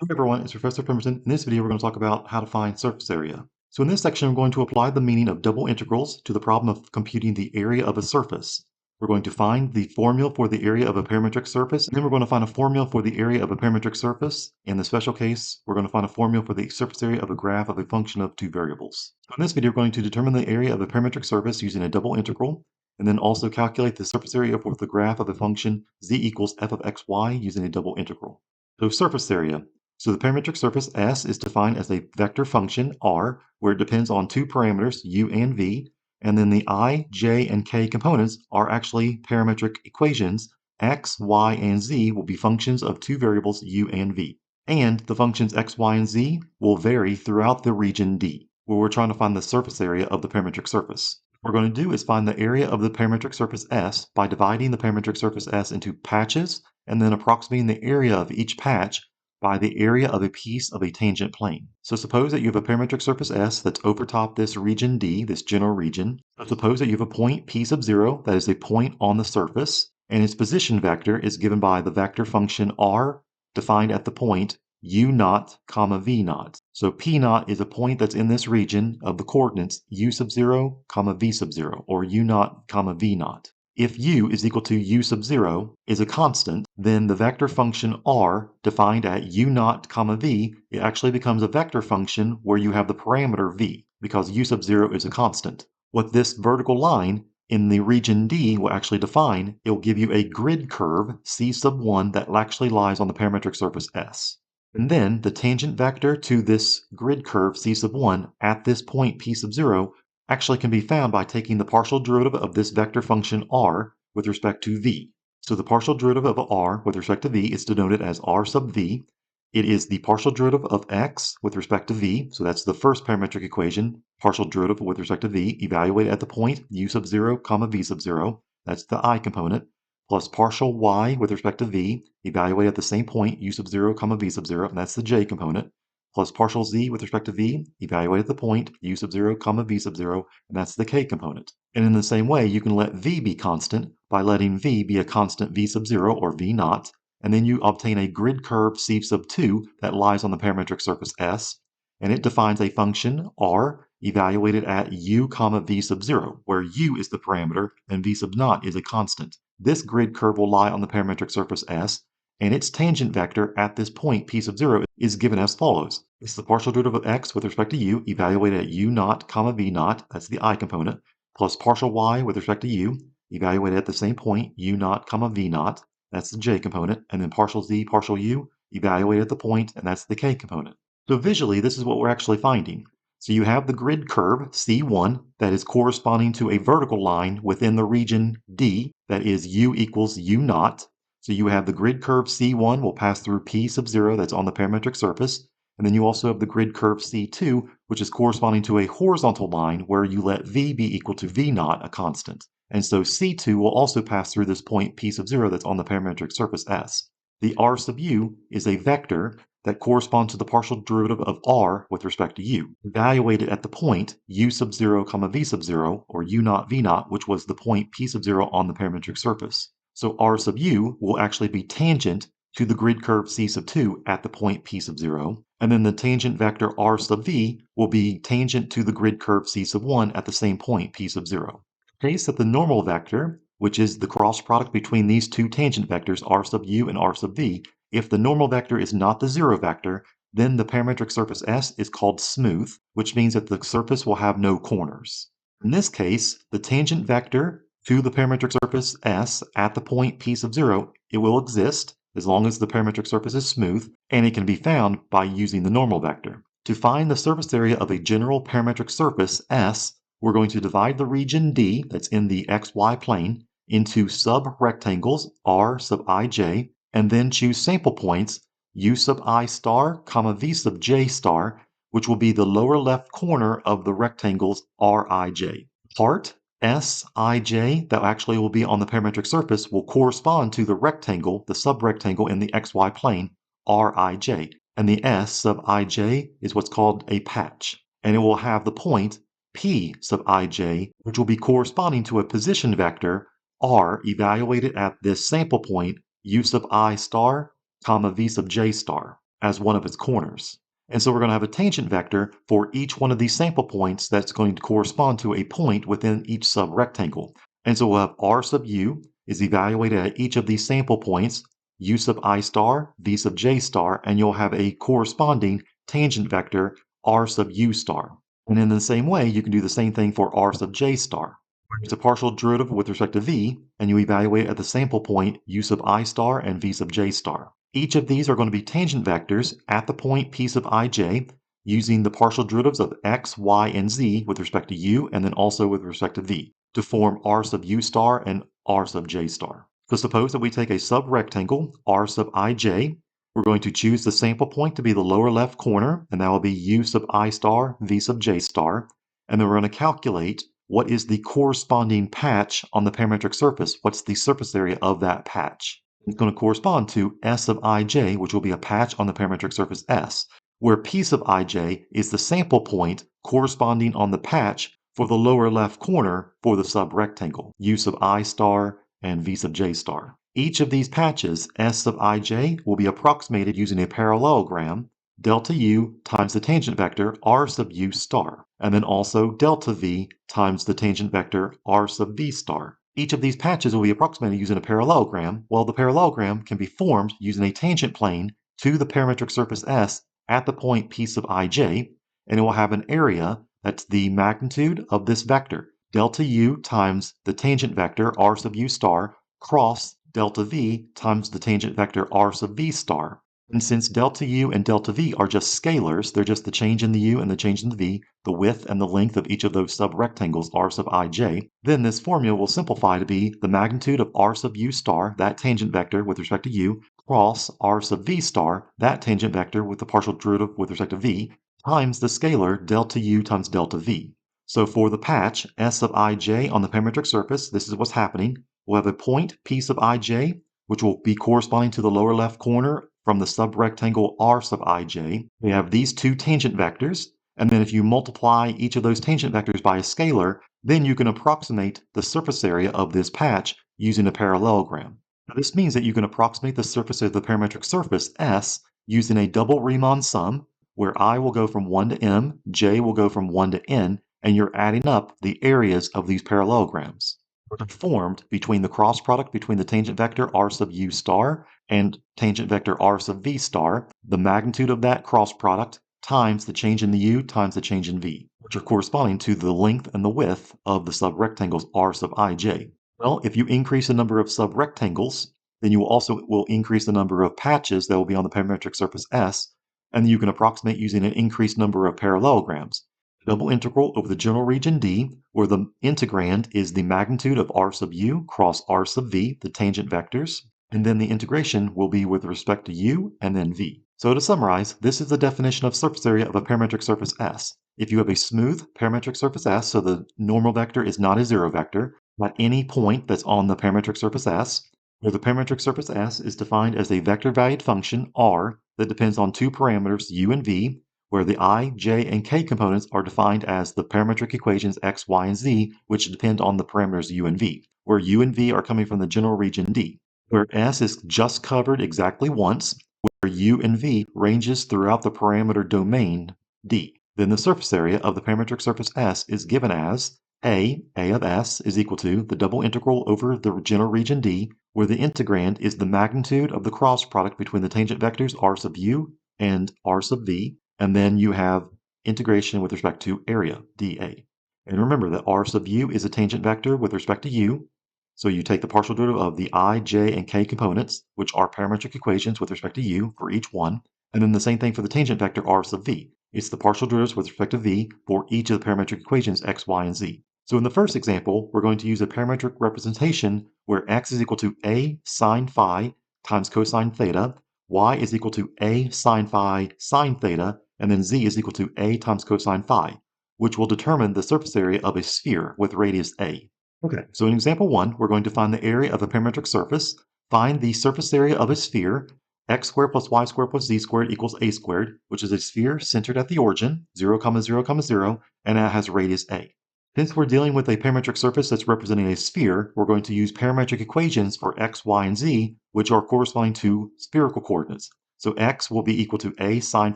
Hey everyone, it's Professor Pemberton. In this video, we're going to talk about how to find surface area. So in this section, I'm going to apply the meaning of double integrals to the problem of computing the area of a surface. We're going to find the formula for the area of a parametric surface, and then we're going to find a formula for the area of a parametric surface. In the special case, we're going to find a formula for the surface area of a graph of a function of two variables. So in this video, we're going to determine the area of a parametric surface using a double integral, and then also calculate the surface area for the graph of a function z equals f of xy using a double integral. So surface area. So the parametric surface S is defined as a vector function R, where it depends on two parameters, u and v, and then the I, j, and k components are actually parametric equations. X, y, and z will be functions of two variables u and v. And the functions x, y, and z will vary throughout the region D, where we're trying to find the surface area of the parametric surface. What we're going to do is find the area of the parametric surface S by dividing the parametric surface S into patches and then approximating the area of each patch by the area of a piece of a tangent plane. So suppose that you have a parametric surface S that's over top this region D, this general region. So suppose that you have a point P sub 0 that is a point on the surface, and its position vector is given by the vector function R defined at the point u naught, comma v naught. So P naught is a point that's in this region of the coordinates u sub 0, comma v sub 0, or u naught, comma v naught. If u is equal to u sub 0 is a constant, then the vector function r defined at u naught, comma v, it actually becomes a vector function where you have the parameter v, because u sub 0 is a constant. What this vertical line in the region D will actually define, it will give you a grid curve, c sub 1, that actually lies on the parametric surface S. And then the tangent vector to this grid curve c sub 1 at this point p sub 0 actually can be found by taking the partial derivative of this vector function r with respect to v. So the partial derivative of r with respect to v is denoted as r sub v. It is the partial derivative of x with respect to v, so that's the first parametric equation, partial derivative with respect to v, evaluated at the point u sub 0, comma v sub 0, that's the I component, plus partial y with respect to v, evaluated at the same point u sub 0, comma v sub 0, and that's the j component, plus partial z with respect to v, evaluated at the point u sub 0, comma v sub 0, and that's the k component. And in the same way, you can let v be constant by letting v be a constant v sub 0 or v naught, and then you obtain a grid curve c sub 2 that lies on the parametric surface S, and it defines a function r evaluated at u, comma v sub 0, where u is the parameter and v sub naught is a constant. This grid curve will lie on the parametric surface S, and its tangent vector at this point p sub 0 is given as follows. It's the partial derivative of x with respect to u, evaluated at u naught, comma v naught, that's the I component, plus partial y with respect to u, evaluated at the same point u naught, comma v naught, that's the j component, and then partial z, partial u, evaluated at the point, and that's the k component. So visually, this is what we're actually finding. So you have the grid curve, C1, that is corresponding to a vertical line within the region D, that is u equals u naught. So you have the grid curve C1 will pass through P sub 0 that's on the parametric surface, and then you also have the grid curve C2, which is corresponding to a horizontal line where you let V be equal to V naught, a constant. And so C2 will also pass through this point P sub 0 that's on the parametric surface S. The R sub u is a vector that corresponds to the partial derivative of r with respect to u, evaluated at the point u sub 0, comma v sub 0, or u naught v naught, which was the point p sub 0 on the parametric surface. So r sub u will actually be tangent to the grid curve c sub 2 at the point p sub 0, and then the tangent vector r sub v will be tangent to the grid curve c sub 1 at the same point p sub 0. Case that the normal vector, which is the cross product between these two tangent vectors r sub u and r sub v, if the normal vector is not the zero vector, then the parametric surface S is called smooth, which means that the surface will have no corners. In this case, the tangent vector to the parametric surface S at the point P sub 0, it will exist as long as the parametric surface is smooth, and it can be found by using the normal vector. To find the surface area of a general parametric surface S, we're going to divide the region D that's in the xy plane into sub-rectangles R sub ij, and then choose sample points u sub I star, comma v sub j star, which will be the lower left corner of the rectangles Rij. Part Sij that actually will be on the parametric surface will correspond to the rectangle, the subrectangle in the xy plane, Rij, and the S sub ij is what's called a patch, and it will have the point P sub ij, which will be corresponding to a position vector R evaluated at this sample point u sub I star, comma v sub j star. as one of its corners. And so we're going to have a tangent vector for each one of these sample points that's going to correspond to a point within each subrectangle. And so we'll have r sub u is evaluated at each of these sample points, u sub I star, v sub j star, and you'll have a corresponding tangent vector r sub u star. And in the same way, you can do the same thing for r sub j star. It's a partial derivative with respect to v, and you evaluate at the sample point u sub I star and v sub j star. Each of these are going to be tangent vectors at the point p sub ij using the partial derivatives of x, y, and z with respect to u and then also with respect to v to form r sub u star and r sub j star. So suppose that we take a subrectangle r sub ij. We're going to choose the sample point to be the lower left corner, and that will be u sub I star, v sub j star. And then we're going to calculate what is the corresponding patch on the parametric surface. What's the surface area of that patch? It's going to correspond to S of ij, which will be a patch on the parametric surface S, where P sub ij is the sample point corresponding on the patch for the lower left corner for the subrectangle, U sub I star and V sub j star. Each of these patches, S sub ij, will be approximated using a parallelogram, delta U times the tangent vector R sub U star, and then also delta V times the tangent vector R sub V star. Each of these patches will be approximated using a parallelogram. Well, the parallelogram can be formed using a tangent plane to the parametric surface S at the point P sub ij, and it will have an area that's the magnitude of this vector, delta U times the tangent vector R sub U star cross delta V times the tangent vector R sub V star. And since delta U and delta V are just scalars, they're just the change in the U and the change in the V, the width and the length of each of those subrectangles R sub ij, then this formula will simplify to be the magnitude of R sub U star, that tangent vector with respect to U, cross R sub V star, that tangent vector with the partial derivative with respect to V, times the scalar delta U times delta V. So for the patch S sub ij on the parametric surface, this is what's happening. We'll have a point P sub ij, which will be corresponding to the lower left corner from the subrectangle R sub ij. We have these two tangent vectors, and then if you multiply each of those tangent vectors by a scalar, then you can approximate the surface area of this patch using a parallelogram. Now, this means that you can approximate the surface of the parametric surface S using a double Riemann sum, where I will go from 1 to m, j will go from 1 to n, and you're adding up the areas of these parallelograms. They're formed between the cross product between the tangent vector r sub u star and tangent vector r sub v star, the magnitude of that cross product times the change in the u times the change in v, which are corresponding to the length and the width of the subrectangles r sub ij. Well, if you increase the number of subrectangles, then you also will increase the number of patches that will be on the parametric surface S, and you can approximate using an increased number of parallelograms. Double integral over the general region D, where the integrand is the magnitude of r sub u cross r sub v, the tangent vectors, and then the integration will be with respect to u and then v. So to summarize, this is the definition of surface area of a parametric surface S. If you have a smooth parametric surface S, so the normal vector is not a zero vector, at any point that's on the parametric surface S, where the parametric surface S is defined as a vector-valued function R that depends on two parameters u and v, where the I, j, and k components are defined as the parametric equations x, y, and z, which depend on the parameters u and v, where u and v are coming from the general region D, where S is just covered exactly once, where u and v ranges throughout the parameter domain D. Then the surface area of the parametric surface S is given as A of S is equal to the double integral over the general region D, where the integrand is the magnitude of the cross product between the tangent vectors r sub u and r sub v, and then you have integration with respect to area, dA. And remember that r sub u is a tangent vector with respect to u, so you take the partial derivative of the I, j, and k components, which are parametric equations with respect to u for each one, and then the same thing for the tangent vector r sub v. It's the partial derivatives with respect to v for each of the parametric equations x, y, and z. So in the first example, we're going to use a parametric representation where x is equal to a sine phi times cosine theta, y is equal to a sine phi sine theta, and then z is equal to a times cosine phi, which will determine the surface area of a sphere with radius a. Okay, so in example 1, we're going to find the area of a parametric surface, find the surface area of a sphere, x squared plus y squared plus z squared equals a squared, which is a sphere centered at the origin, 0, 0, 0, and that has radius a. Since we're dealing with a parametric surface that's representing a sphere, we're going to use parametric equations for x, y, and z, which are corresponding to spherical coordinates. So x will be equal to a sine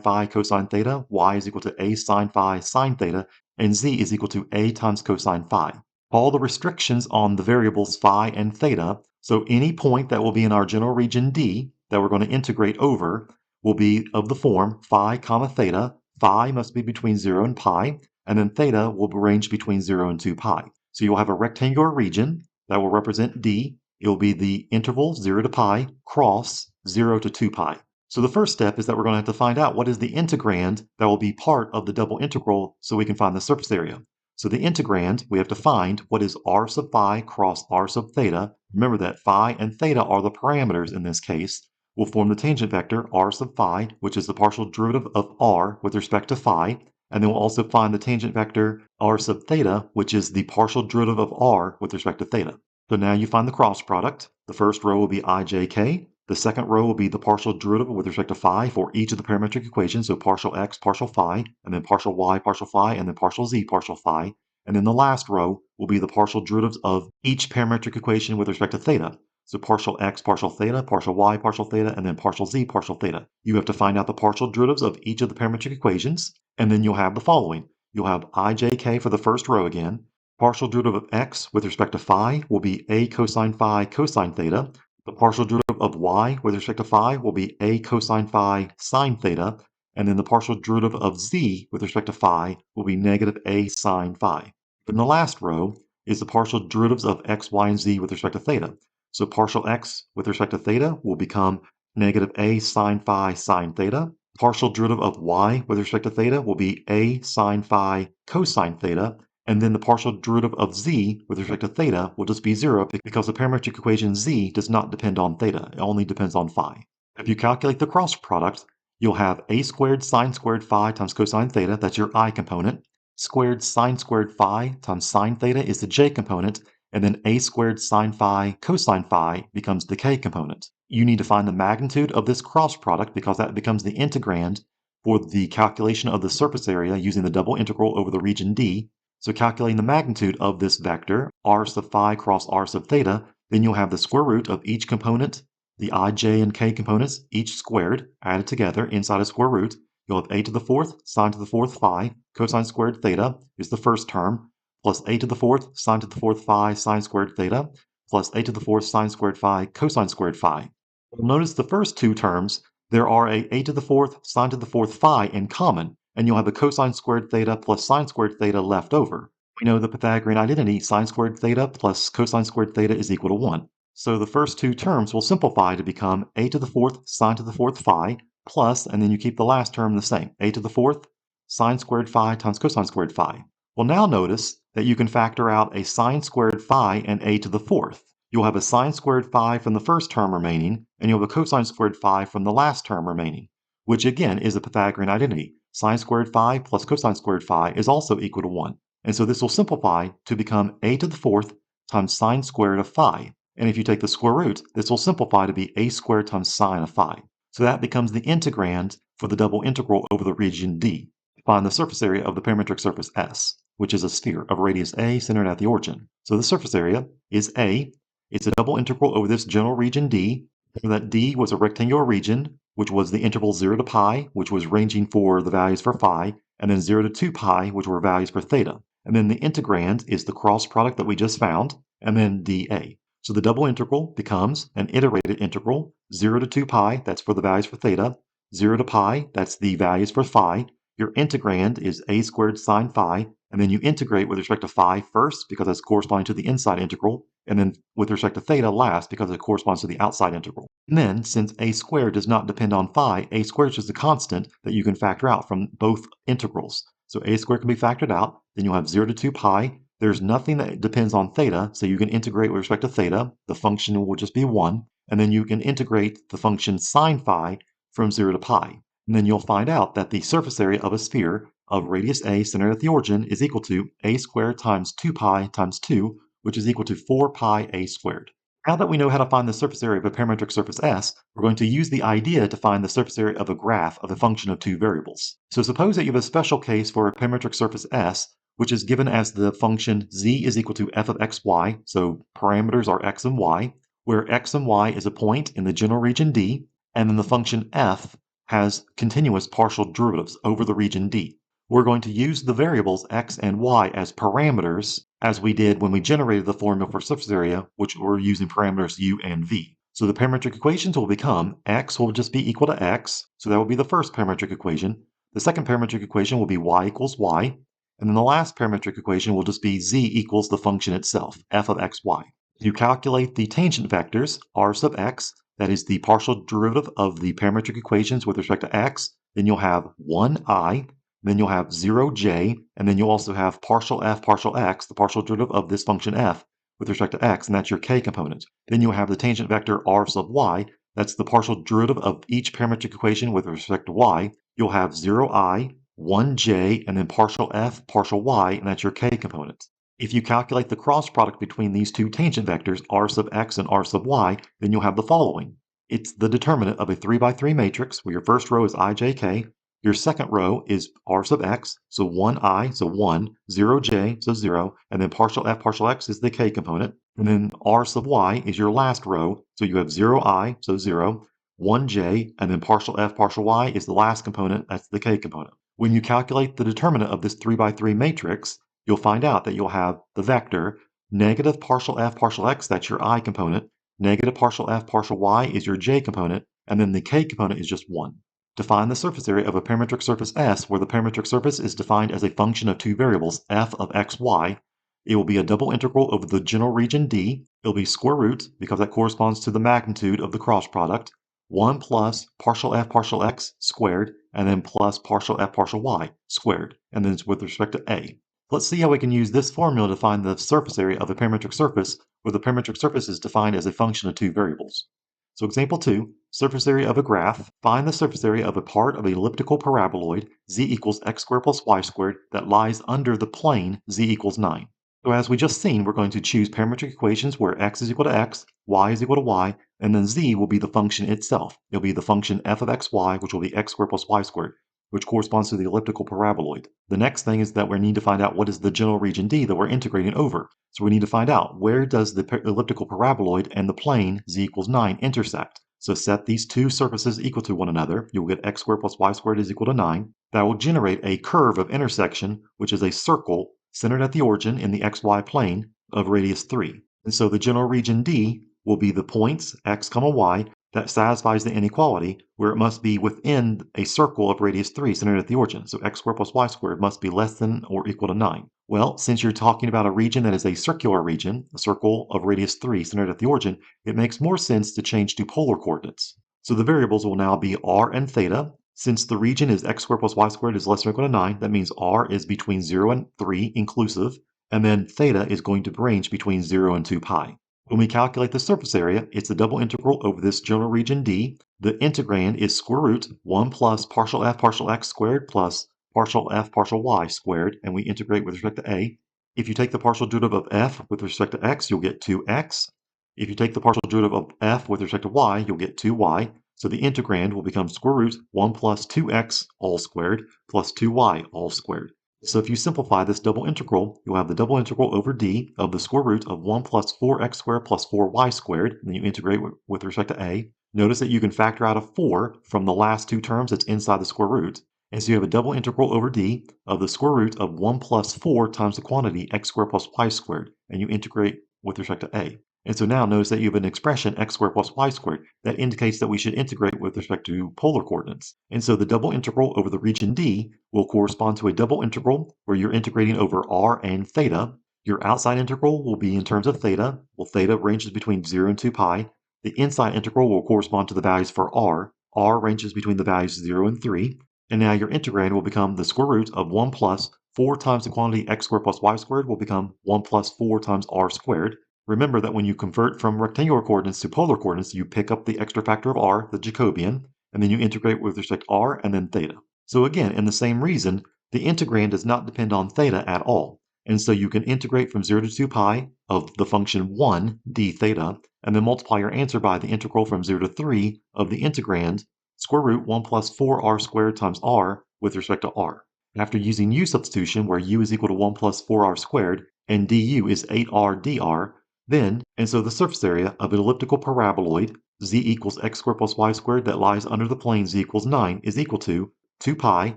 phi cosine theta, y is equal to a sine phi sine theta, and z is equal to a times cosine phi. All the restrictions on the variables phi and theta, so any point that will be in our general region D that we're going to integrate over will be of the form phi comma theta. Phi must be between 0 and pi, and then theta will range between 0 and 2 pi. So you'll have a rectangular region that will represent D. It will be the interval 0 to pi cross 0 to 2 pi. So the first step is that we're going to have to find out what is the integrand that will be part of the double integral so we can find the surface area. So the integrand, we have to find what is r sub phi cross r sub theta. Remember that phi and theta are the parameters in this case. Will form the tangent vector r sub phi, which is the partial derivative of r with respect to phi. And then we'll also find the tangent vector r sub theta, which is the partial derivative of r with respect to theta. So now you find the cross product. The first row will be ijk. The second row will be the partial derivative with respect to phi for each of the parametric equations, so partial x, partial phi, and then partial y, partial phi, and then partial z, partial phi. And then the last row will be the partial derivatives of each parametric equation with respect to theta. So partial x, partial theta, partial y, partial theta, and then partial z, partial theta. You have to find out the partial derivatives of each of the parametric equations, and then you'll have the following. You'll have ijk for the first row again. Partial derivative of x with respect to phi will be a cosine phi cosine theta. The partial derivative of y with respect to phi will be a cosine phi sine theta, and then the partial derivative of z with respect to phi will be negative a sine phi. Then the last row is the partial derivatives of x, y, and z with respect to theta. So partial x with respect to theta will become negative a sine phi sine theta. Partial derivative of y with respect to theta will be a sine phi cosine theta. And then the partial derivative of z with respect to theta will just be 0 because the parametric equation z does not depend on theta. It only depends on phi. If you calculate the cross product, you'll have a squared sine squared phi times cosine theta, that's your I component, squared sine squared phi times sine theta is the j component, and then a squared sine phi cosine phi becomes the k component. You need to find the magnitude of this cross product because that becomes the integrand for the calculation of the surface area using the double integral over the region D. So calculating the magnitude of this vector, r sub phi cross r sub theta, then you'll have the square root of each component, the I, j, and k components, each squared, added together inside a square root. You'll have a to the fourth sine to the fourth phi cosine squared theta is the first term, plus a to the fourth sine to the fourth phi sine squared theta, plus a to the fourth sine squared phi cosine squared phi. Notice the first two terms, there are a to the fourth sine to the fourth phi in common, and you'll have the cosine squared theta plus sine squared theta left over. We know the Pythagorean identity, sine squared theta plus cosine squared theta is equal to 1. So the first two terms will simplify to become a to the fourth sine to the fourth phi plus, and then you keep the last term the same, a to the fourth sine squared phi times cosine squared phi. Well, now notice that you can factor out a sine squared phi and a to the fourth. You'll have a sine squared phi from the first term remaining, and you'll have a cosine squared phi from the last term remaining, which again is a Pythagorean identity. Sine squared phi plus cosine squared phi is also equal to 1. And so this will simplify to become a to the fourth times sine squared of phi. And if you take the square root, this will simplify to be a squared times sine of phi. So that becomes the integrand for the double integral over the region D. Find the surface area of the parametric surface S, which is a sphere of radius a centered at the origin. So the surface area is A. It's a double integral over this general region D. Remember that D was a rectangular region, which was the interval 0 to pi, which was ranging for the values for phi, and then 0 to 2 pi, which were values for theta. And then the integrand is the cross product that we just found, and then dA. So the double integral becomes an iterated integral, 0 to 2 pi, that's for the values for theta, 0 to pi, that's the values for phi. Your integrand is a squared sine phi, and then you integrate with respect to phi first because that's corresponding to the inside integral, and then with respect to theta last because it corresponds to the outside integral. And then, since a squared does not depend on phi, a squared is just a constant that you can factor out from both integrals. So a squared can be factored out, then you'll have 0 to 2 pi. There's nothing that depends on theta, so you can integrate with respect to theta. The function will just be 1, and then you can integrate the function sine phi from 0 to pi. And then you'll find out that the surface area of a sphere of radius a centered at the origin is equal to a squared times 2 pi times 2, which is equal to 4 pi a squared. Now that we know how to find the surface area of a parametric surface S, we're going to use the idea to find the surface area of a graph of a function of two variables. So suppose that you have a special case for a parametric surface S, which is given as the function z is equal to f of xy, so parameters are x and y, where x and y is a point in the general region D, and then the function f has continuous partial derivatives over the region D. We're going to use the variables x and y as parameters, as we did when we generated the formula for surface area, which we're using parameters u and v. So the parametric equations will become x will just be equal to x, so that will be the first parametric equation. The second parametric equation will be y equals y, and then the last parametric equation will just be z equals the function itself, f of x, y. You calculate the tangent vectors, r sub x, that is the partial derivative of the parametric equations with respect to x, then you'll have 1i, then you'll have 0j, and then you'll also have partial f partial x, the partial derivative of this function f with respect to x, and that's your k component. Then you'll have the tangent vector r sub y, that's the partial derivative of each parametric equation with respect to y. You'll have 0i, 1j, and then partial f partial y, and that's your k component. If you calculate the cross product between these two tangent vectors, r sub x and r sub y, then you'll have the following. It's the determinant of a 3x3 matrix where your first row is ijk, your second row is r sub x, so 1i, so 1, 0j, so 0, and then partial f partial x is the k component, and then r sub y is your last row, so you have 0i, so 0, 1j, and then partial f partial y is the last component, that's the k component. When you calculate the determinant of this 3x3 matrix, you'll find out that you'll have the vector negative partial f partial x, that's your I component, negative partial f partial y is your j component, and then the k component is just 1. To find the surface area of a parametric surface S, where the parametric surface is defined as a function of two variables, f of x, y, it will be a double integral over the general region D. It'll be square root, because that corresponds to the magnitude of the cross product, 1 plus partial f partial x squared, and then plus partial f partial y squared, and then it's with respect to A. Let's see how we can use this formula to find the surface area of a parametric surface, where the parametric surface is defined as a function of two variables. So example 2, surface area of a graph. Find the surface area of a part of an elliptical paraboloid, z equals x squared plus y squared, that lies under the plane z equals 9. So as we just seen, we're going to choose parametric equations where x is equal to x, y is equal to y, and then z will be the function itself. It'll be the function f of xy, which will be x squared plus y squared, which corresponds to the elliptical paraboloid. The next thing is that we need to find out what is the general region D that we're integrating over. So we need to find out where does the elliptical paraboloid and the plane z equals 9 intersect. So set these two surfaces equal to one another. You'll get x squared plus y squared is equal to 9. That will generate a curve of intersection, which is a circle centered at the origin in the xy plane of radius 3. And so the general region D will be the points x, y that satisfies the inequality where it must be within a circle of radius 3 centered at the origin. So x squared plus y squared must be less than or equal to 9. Well, since you're talking about a region that is a circular region, a circle of radius 3 centered at the origin, it makes more sense to change to polar coordinates. So the variables will now be r and theta. Since the region is x squared plus y squared is less than or equal to 9, that means r is between 0 and 3 inclusive, and then theta is going to range between 0 and 2 pi. When we calculate the surface area, it's a double integral over this general region D. The integrand is square root 1 plus partial f partial x squared plus partial f partial y squared, and we integrate with respect to A. If you take the partial derivative of f with respect to x, you'll get 2x. If you take the partial derivative of f with respect to y, you'll get 2y. So the integrand will become square root 1 plus 2x all squared plus 2y all squared. So if you simplify this double integral, you'll have the double integral over d of the square root of 1 plus 4x squared plus 4y squared, and then you integrate with respect to a. Notice that you can factor out a 4 from the last two terms that's inside the square root. And so you have a double integral over d of the square root of 1 plus 4 times the quantity x squared plus y squared, and you integrate with respect to a. And so now notice that you have an expression x squared plus y squared that indicates that we should integrate with respect to polar coordinates. And so the double integral over the region D will correspond to a double integral where you're integrating over r and theta. Your outside integral will be in terms of theta. Well, theta ranges between 0 and 2 pi. The inside integral will correspond to the values for r. R ranges between the values 0 and 3. And now your integrand will become the square root of 1 plus 4 times the quantity x squared plus y squared will become 1 plus 4 times r squared. Remember that when you convert from rectangular coordinates to polar coordinates, you pick up the extra factor of r, the Jacobian, and then you integrate with respect to r and then theta. So again, in the same reason, the integrand does not depend on theta at all. And so you can integrate from 0 to 2 pi of the function 1 d theta, and then multiply your answer by the integral from 0 to 3 of the integrand square root 1 plus 4r squared times r with respect to r. After using u substitution, where u is equal to 1 plus 4r squared, and du is 8r dr, then, and so the surface area of an elliptical paraboloid z equals x squared plus y squared that lies under the plane z equals 9 is equal to 2 pi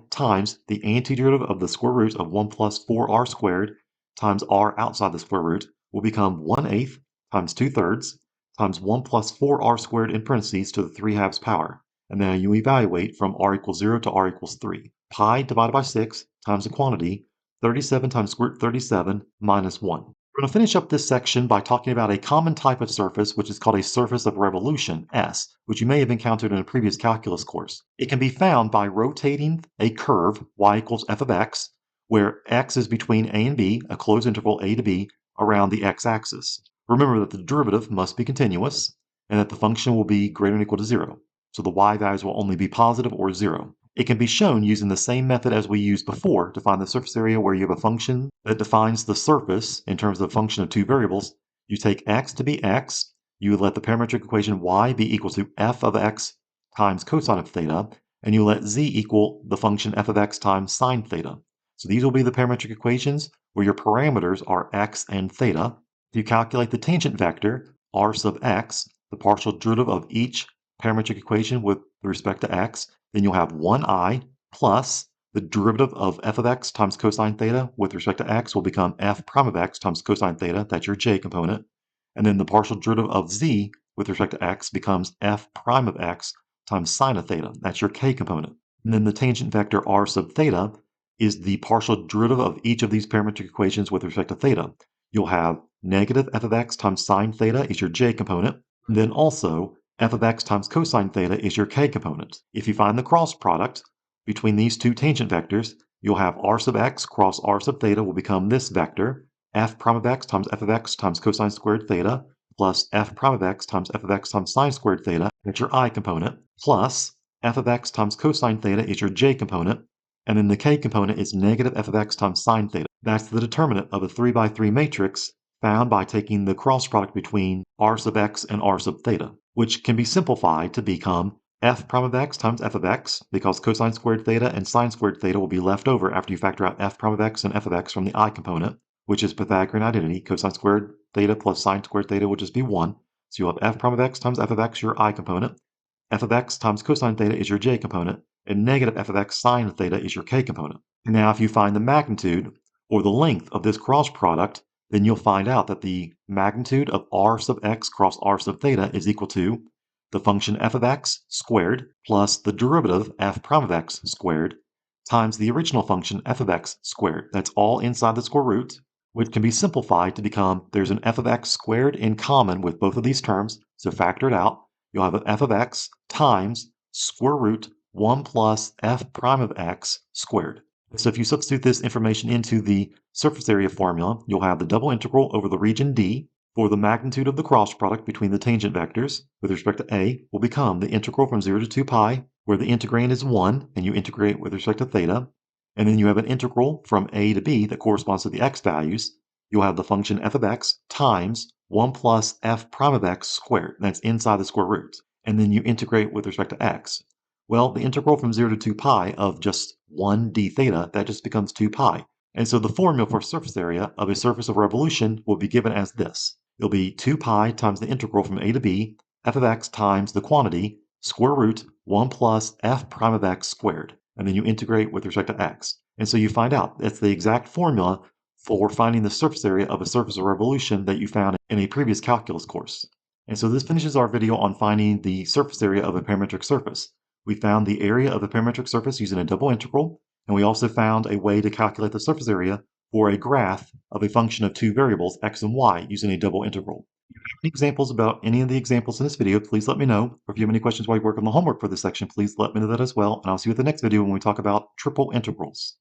times the antiderivative of the square root of 1 plus 4r squared times r outside the square root will become 1/8 times 2/3 times 1 plus 4r squared in parentheses to the 3/2 power. And then you evaluate from r equals 0 to r equals 3. Pi divided by 6 times the quantity, 37 times square root 37 minus 1. We're going to finish up this section by talking about a common type of surface, which is called a surface of revolution, S, which you may have encountered in a previous calculus course. It can be found by rotating a curve, y equals f of x, where x is between a and b, a closed interval a to b, around the x-axis. Remember that the derivative must be continuous, and that the function will be greater than or equal to 0. So the y values will only be positive or 0. It can be shown using the same method as we used before to find the surface area where you have a function that defines the surface in terms of a function of two variables. You take x to be x, you let the parametric equation y be equal to f of x times cosine of theta, and you let z equal the function f of x times sine theta. So these will be the parametric equations where your parameters are x and theta. If you calculate the tangent vector, r sub x, the partial derivative of each parametric equation with respect to x, then you'll have 1i plus the derivative of f of x times cosine theta with respect to x will become f prime of x times cosine theta, that's your j component. And then the partial derivative of z with respect to x becomes f prime of x times sine of theta, that's your k component. And then the tangent vector r sub theta is the partial derivative of each of these parametric equations with respect to theta. You'll have negative f of x times sine theta is your j component. And then also f of x times cosine theta is your k component. If you find the cross product between these two tangent vectors, you'll have r sub x cross r sub theta will become this vector, f prime of x times f of x times cosine squared theta, plus f prime of x times f of x times sine squared theta, that's your I component, plus f of x times cosine theta is your j component, and then the k component is negative f of x times sine theta. That's the determinant of a 3x3 matrix found by taking the cross product between r sub x and r sub theta, which can be simplified to become f prime of x times f of x, because cosine squared theta and sine squared theta will be left over after you factor out f prime of x and f of x from the I component, which is Pythagorean identity. Cosine squared theta plus sine squared theta will just be 1. So you'll have f prime of x times f of x, your I component. F of x times cosine theta is your j component, and negative f of x sine theta is your k component. And now if you find the magnitude, or the length of this cross product, then you'll find out that the magnitude of r sub x cross r sub theta is equal to the function f of x squared plus the derivative f prime of x squared times the original function f of x squared. That's all inside the square root, which can be simplified to become there's an f of x squared in common with both of these terms, so factor it out. You'll have an f of x times square root 1 plus f prime of x squared. So if you substitute this information into the surface area formula, you'll have the double integral over the region D for the magnitude of the cross product between the tangent vectors with respect to A will become the integral from 0 to 2 pi, where the integrand is 1, and you integrate with respect to theta. And then you have an integral from A to B that corresponds to the x values. You'll have the function f of x times 1 plus f prime of x squared. That's inside the square root. And then you integrate with respect to x. Well, the integral from 0 to 2 pi of just 1 d theta, that just becomes 2 pi. And so the formula for surface area of a surface of revolution will be given as this. It'll be 2 pi times the integral from a to b, f of x times the quantity, square root 1 plus f prime of x squared. And then you integrate with respect to x. And so you find out that's the exact formula for finding the surface area of a surface of revolution that you found in a previous calculus course. And so this finishes our video on finding the surface area of a parametric surface. We found the area of a parametric surface using a double integral, and we also found a way to calculate the surface area for a graph of a function of two variables, x and y, using a double integral. If you have any examples about any of the examples in this video, please let me know. Or if you have any questions while you work on the homework for this section, please let me know that as well, and I'll see you at the next video when we talk about triple integrals.